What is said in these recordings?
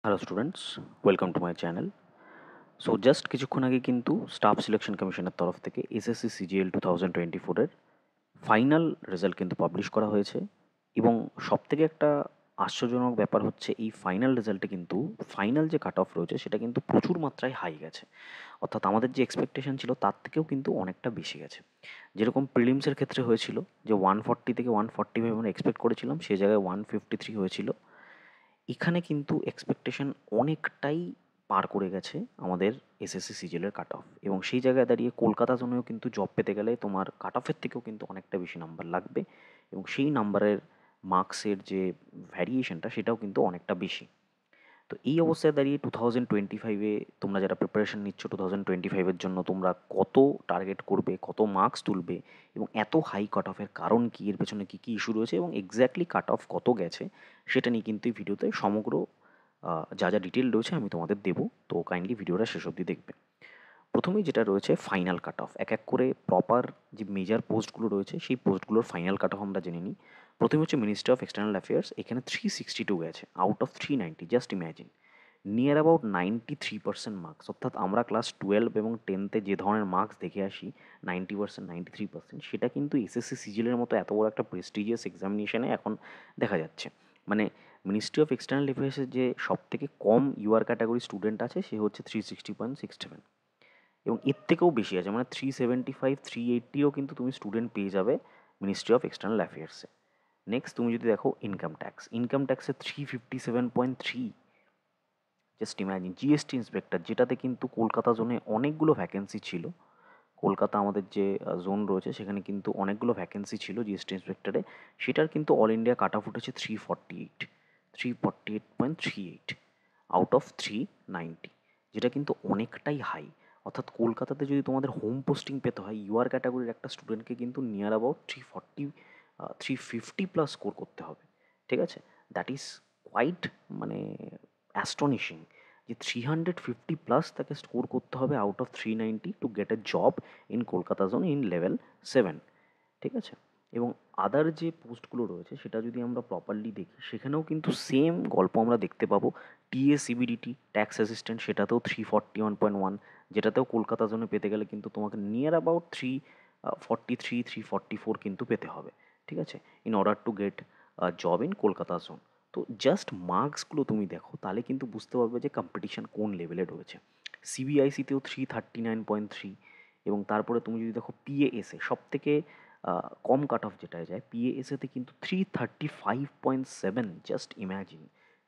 Hello students, welcome to my channel. So just কিছুক্ষণ আগে কিন্তু স্টাফ সিলেকশন কমিশনের তরফ থেকে এসএসসি সিজিএল 2024-এর ফাইনাল রেজাল্ট কিন্তু পাবলিশ করা হয়েছে। এবং সবথেকে একটা আশ্চর্যজনক ব্যাপার হচ্ছে এই ফাইনাল রেজাল্টে কিন্তু ফাইনাল যে কাট অফ রয়েছে সেটা কিন্তু প্রচুর মাত্রায় হাই গেছে। অর্থাৎ আমাদের যে এক্সপেকটেশন ছিল তার থেকেও কিন্তু অনেকটা বেশি গেছে। যেরকম প্রিলিমসের ক্ষেত্রে হয়েছিল যে 140 থেকে 145 আমরা এক্সপেক্ট করেছিলাম, সেই জায়গায় 153 হয়েছিল। এখানে কিন্তু এক্সপেকটেশন অনেকটাই পার করে গেছে আমাদের এসএসসি সিজিএলের কাট অফ, এবং সেই জায়গায় দাঁড়িয়ে কলকাতা জোনেও কিন্তু জব পেতে গেলে তোমার কাট অফের থেকেও কিন্তু অনেকটা বেশি নাম্বার লাগবে, এবং সেই নাম্বারের মার্কসের যে ভ্যারিয়েশনটা সেটাও কিন্তু অনেকটা বেশি। তো এই অবস্থায় দাঁড়িয়ে 2025-এ তোমরা যারা প্রিপারেশন নিচ্ছ 2025-এর জন্য তোমরা কত টার্গেট করবে, কত মার্কস তুলবে, এবং এত হাই কাট অফের কারণ কী, এর পেছনে কী কী ইস্যু রয়েছে এবং এক্স্যাক্টলি কাট অফ কত গেছে সেটা নিয়ে কিন্তু এই ভিডিওতে সমগ্র যা যা ডিটেল রয়েছে আমি তোমাদের দেবো। তো কাইন্ডলি ভিডিওটা শেষ অবধি দেখবে। প্রথমেই যেটা রয়েছে ফাইনাল কাট অফ, এক এক করে প্রপার যে মেজর পোস্টগুলো রয়েছে সেই পোস্টগুলোর ফাইনাল কাট অফ আমরা জেনে নিই। প্রথমে হচ্ছে মিনিস্ট্রি অফ এক্সটার্নাল অ্যাফেয়ার্স, এখানে 362 গেছে out of 390। Just imagine, near about 93% marks. অর্থাৎ আমরা ক্লাস 12 এবং 10-তে যে ধরনের মার্কস দেখে আসি 90%, 93%, সেটা কিন্তু এসএসসি সিজিএলের মতো এত বড় একটা প্রেস্টিজিয়াস এক্সামিনেশনে এখন দেখা যাচ্ছে। মানে মিনিস্ট্রি অফ এক্সটার্নাল অ্যাফেয়ার্সের যে সব থেকে কম ইউআর ক্যাটাগরি স্টুডেন্ট আছে সে হচ্ছে 360.67, এবং এর থেকেও বেশি আছে, মানে 375, 380ও কিন্তু তুমি স্টুডেন্ট পেয়ে যাবে মিনিস্ট্রি অফ এক্সটার্নাল অ্যাফেয়ার্সে। নেক্সট তুমি যদি দেখো ইনকাম ট্যাক্সে 357.3। জাস্ট ইম্যাজিন, জিএসটি ইন্সপেক্টর, যেটাতে কিন্তু কলকাতা জোনে অনেকগুলো ভ্যাকেন্সি ছিল। কলকাতা আমাদের যে জোন রয়েছে সেখানে কিন্তু অনেকগুলো ভ্যাকেন্সি ছিল জিএসটি ইন্সপেক্টরে, সেটার কিন্তু অল ইন্ডিয়া কাট অফ উঠেছে 348.38 আউট অফ 390, যেটা কিন্তু অনেকটাই হাই। অর্থাৎ কলকাতাতে যদি তোমাদের হোম পোস্টিং পেতে হয় ইউআর ক্যাটাগরির একটা স্টুডেন্টকে কিন্তু নিয়ার অ্যাবাউট 350 প্লাস স্কোর করতে হবে। ঠিক আছে, দ্যাট ইজ কোয়াইট, মানে অ্যাস্টনিশিং, যে 350 প্লাস তাকে স্কোর করতে হবে out of 390 to get A job in Kolkata zone in level 7। ঠিক আছে, এবং আদার যে পোস্টগুলো রয়েছে সেটা যদি আমরা প্রপারলি দেখি সেখানেও কিন্তু সেম গল্প আমরা দেখতে পাবো। টিএসিবিডিটি ট্যাক্স অ্যাসিস্ট্যান্ট, সেটাতেও 341.1, যেটাতেও কলকাতা জোনে পেতে গেলে কিন্তু তোমাকে নিয়ার অ্যাবাউট 343, 344 কিন্তু পেতে হবে। ঠিক আছে, in order to get job in Kolkata zone. তো জাস্ট মার্কসগুলো তুমি দেখো তাহলে কিন্তু বুঝতে পারবে যে কম্পিটিশান কোন লেভেলে রয়েছে। সিবিআইসিতেও 339.3, এবং তারপরে তুমি যদি দেখো পিএএসএ সব থেকে কম কাট অফ যেটায় যায়, পিএএসএতে কিন্তু 335.7। জাস্ট ইম্যাজিন,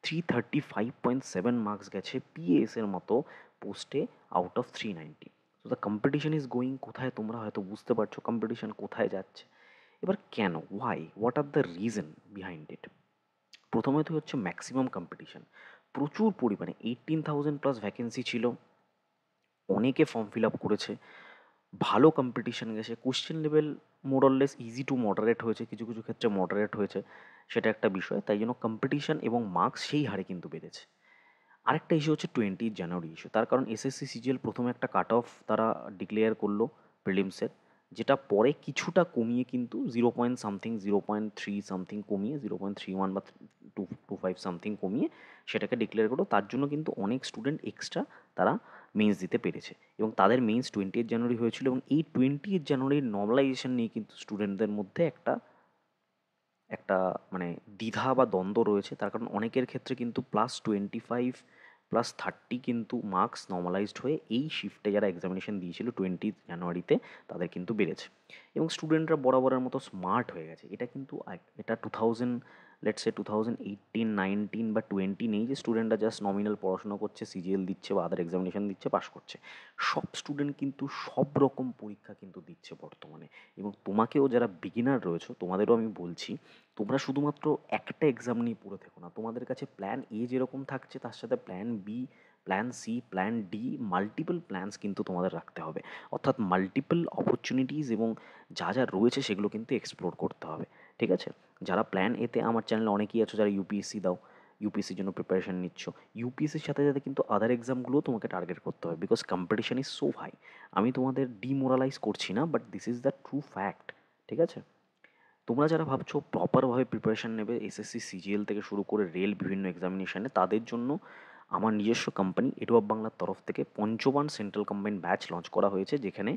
335.7 মার্কস গেছে পিএএসের মতো পোস্টে আউট অফ 390। তো দ্য কম্পিটিশন ইজ গোয়িং কোথায়, তোমরা হয়তো বুঝতে পারছো কম্পিটিশন কোথায় যাচ্ছে। এবার কেন, what are the reason behind it? প্রথমত হচ্ছে ম্যাক্সিমাম কম্পিটিশন, প্রচুর পরিমাণে 18,000 প্লাস ভ্যাকেন্সি ছিল, অনেকে ফর্ম ফিল আপ করেছে, ভালো কম্পিটিশন গেছে, question level মোরললেস easy to moderate হয়েছে, কিছু কিছু ক্ষেত্রে মডারেট হয়েছে, সেটা একটা বিষয়। তাই জন্য কম্পিটিশন এবং মার্কস সেই হারে কিন্তু বেড়েছে। আরেকটা ইস্যু হচ্ছে 20 জানুয়ারি ইস্যু, তার কারণ এসএসসি সিজিএল প্রথমে একটা কাট অফ তারা ডিক্লেয়ার করলো প্রিলিমসের, যেটা পরে কিছুটা কমিয়ে কিন্তু 0 পয়েন্ট সামথিং, 0.3 সামথিং কমিয়ে, 0.31 বা 225 সামথিং কমিয়ে সেটাকে ডিক্লেয়ার করলো। তার জন্য কিন্তু অনেক স্টুডেন্ট এক্সট্রা তারা মেন্স দিতে পেরেছে, এবং তাদের মেন্স 20 জানুয়ারি হয়েছিল, এবং এই 20 জানুয়ারির নর্মালাইজেশন নিয়ে কিন্তু স্টুডেন্টদের মধ্যে একটা একটা মানে দ্বিধা বা দ্বন্দ্ব রয়েছে। তার কারণ অনেকের ক্ষেত্রে কিন্তু +25 +30 কিন্তু মার্কস নর্মালাইজড হয়ে এই শিফটে যারা এক্সামিনেশন দিয়েছিল 20 জানুয়ারিতে তাদের কিন্তু বেড়েছে, এবং স্টুডেন্টরা বরাবরের মতো স্মার্ট হয়ে গেছে। এটা কিন্তু এটা 2018, 19 বা 20 নেই যে স্টুডেন্টরা জাস্ট নমিনাল পড়াশোনা করছে, সিজিএল দিচ্ছে বা আদার এক্সামিনেশন দিচ্ছে, পাশ করছে। সব স্টুডেন্ট কিন্তু সব রকম পরীক্ষা কিন্তু দিচ্ছে বর্তমানে, এবং তোমাকেও যারা বিগিনার রয়েছে তোমাদেরও আমি বলছি, তোমরা শুধুমাত্র একটা এক্সাম নিয়ে পড়ে থেকো না। তোমাদের কাছে প্ল্যান এ যেরকম থাকছে তার সাথে plan B, plan C, plan D, multiple plans কিন্তু তোমাদের রাখতে হবে। অর্থাৎ মাল্টিপল অপরচুনিটিস এবং যা যা রয়েছে সেগুলো কিন্তু এক্সপ্লোর করতে হবে। ঠিক আছে, যারা প্ল্যান এতে, আমার চ্যানেলে অনেকেই আছো যারা ইউপিএসসি দাও, ইউপিএসসির জন্য প্রিপারেশন নিচ্ছ, ইউপিএসসির সাথে সাথে কিন্তু আদার এক্সামগুলোও তোমাকে টার্গেট করতে হবে, because competition is so high. আমি তোমাদের ডিমোরালাইজ করছি না, but this is the true fact. ঠিক আছে, তোমরা যারা ভাবছো প্রপারভাবে প্রিপারেশান নেবে এসএসসি সিজিএল থেকে শুরু করে রেল বিভিন্ন এক্সামিনেশানে, তাদের জন্য আমার নিজস্ব কোম্পানি এডুয়াব বাংলার তরফ থেকে পঞ্চবান সেন্ট্রাল কম্বাইন্ড ব্যাচ লঞ্চ করা হয়েছে, যেখানে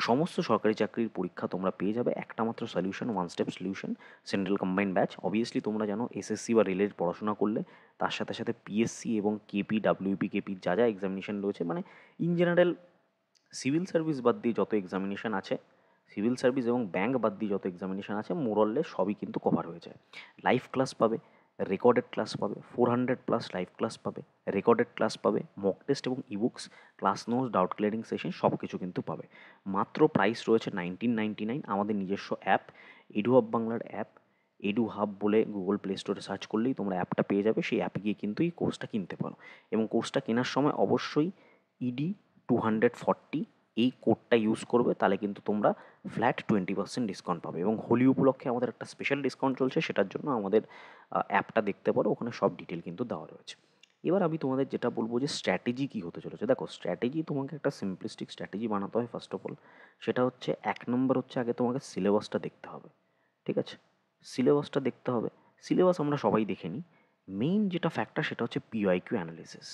সমস্ত সরকারি চাকরির পরীক্ষা তোমরা পেয়ে যাবে একটা মাত্র solution, one step solution, central combined batch. Obviously তোমরা জানো এসএসসি বা রেলের পড়াশোনা করলে তার সাথে সাথে পিএসসি এবং কেপি, ডাব্লিউপি, কেপি যা যা এক্সামিনেশন রয়েছে, মানে ইন জেনারেল সিভিল সার্ভিস বাদ দিয়ে যত এক্সামিনেশন আছে, সিভিল সার্ভিস এবং ব্যাংক বাদ দিয়ে যত এক্সামিনেশন আছে, মোরললে সবই কিন্তু কভার হয়ে যায়। লাইভ ক্লাস পাবে, রেকর্ডেড ক্লাস পাবে, 400+ লাইভ ক্লাস পাবে, রেকর্ডেড ক্লাস পাবে, মক টেস্ট এবং ebooks, class notes, doubt clearing session সব কিছু কিন্তু পাবে। মাত্র প্রাইস রয়েছে 1999। আমাদের নিজস্ব অ্যাপ, এডু হাব বাংলার অ্যাপ, এডু হাব বলে গুগল প্লে স্টোরে সার্চ করলেই তোমরা অ্যাপটা পেয়ে যাবে। সেই অ্যাপে গিয়ে কিন্তু এই কোর্সটা কিনতে পারো, এবং কোর্সটা কেনার সময় অবশ্যই ED240 এই কোডটা ইউজ করবে, তাহলে কিন্তু তোমরা ফ্ল্যাট 20% ডিসকাউন্ট পাবে। এবং হোলি উপলক্ষে আমাদের একটা স্পেশাল ডিসকাউন্ট চলছে, সেটার জন্য আমাদের অ্যাপটা দেখতে পারো, ওখানে সব ডিটেল কিন্তু দেওয়া রয়েছে। এবার আমি তোমাদের যেটা বলবো যে স্ট্র্যাটেজি কী হতে চলেছে। দেখো, স্ট্র্যাটেজি তোমাকে একটা সিম্পলিস্টিক স্ট্র্যাটেজি বানাতে হয় ফার্স্ট অফ অল। সেটা হচ্ছে, 1 নম্বর হচ্ছে আগে তোমাকে সিলেবাসটা দেখতে হবে, ঠিক আছে? সিলেবাসটা দেখতে হবে। সিলেবাস আমরা সবাই দেখে নিই। মেইন যেটা ফ্যাক্টর সেটা হচ্ছে পিওয়াইকিউ অ্যানালিসিস।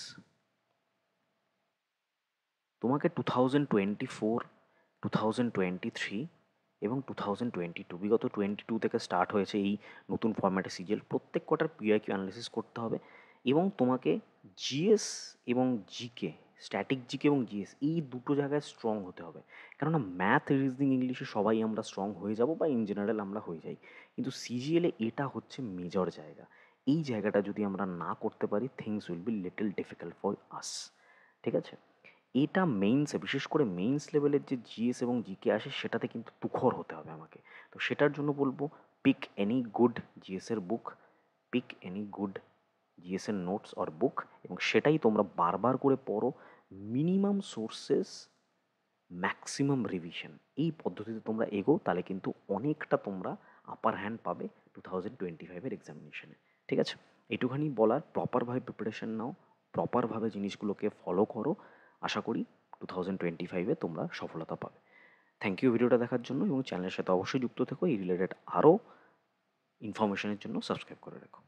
তোমাকে 2024, 2023 এবং 2022, বিগত 22 থেকে স্টার্ট হয়েছে এই নতুন ফরম্যাটে সিজিএল, প্রত্যেক কটার পিওয়াইকিউ অ্যানালিসিস করতে হবে। এবং তোমাকে জিএস এবং জিকে, স্ট্যাটিক জিকে এবং জিএস, এই দুটো জায়গায় স্ট্রং হতে হবে। কেননা ম্যাথ, রিজনিং, ইংলিশে সবাই আমরা স্ট্রং হয়ে যাব, বা ইন জেনারেল আমরা হয়ে যাই, কিন্তু সিজিএলে এটা হচ্ছে মেজর জায়গা। এই জায়গাটা যদি আমরা না করতে পারি, things will be little difficult for us, ঠিক আছে? এটা মেইনসে, বিশেষ করে মেইনস লেভেলের যে জিএস এবং জিকে আসে, সেটাতে কিন্তু তুখর হতে হবে আমাকে। তো সেটার জন্য বলবো, পিক এনি গুড জিএসের বুক, পিক এনি গুড জিএসের নোটস অর বুক, এবং সেটাই তোমরা বারবার করে পড়ো। মিনিমাম সোর্সেস, ম্যাক্সিমাম রিভিশন, এই পদ্ধতিতে তোমরা এগো, তাহলে কিন্তু অনেকটা তোমরা আপার হ্যান্ড পাবে 2025-এর এক্সামিনেশনে, ঠিক আছে? এইটুখানি বলার, প্রপারভাবে প্রিপারেশন নাও, প্রপারভাবে জিনিসগুলোকে ফলো করো। আশা করি 2025-এ তোমরা সফলতা পাবে। থ্যাংক ইউ ভিডিওটা দেখার জন্য, এবং চ্যানেলের সাথে অবশ্যই যুক্ত থেকো। এই রিলেটেড আরও ইনফরমেশনের জন্য সাবস্ক্রাইব করে রেখো।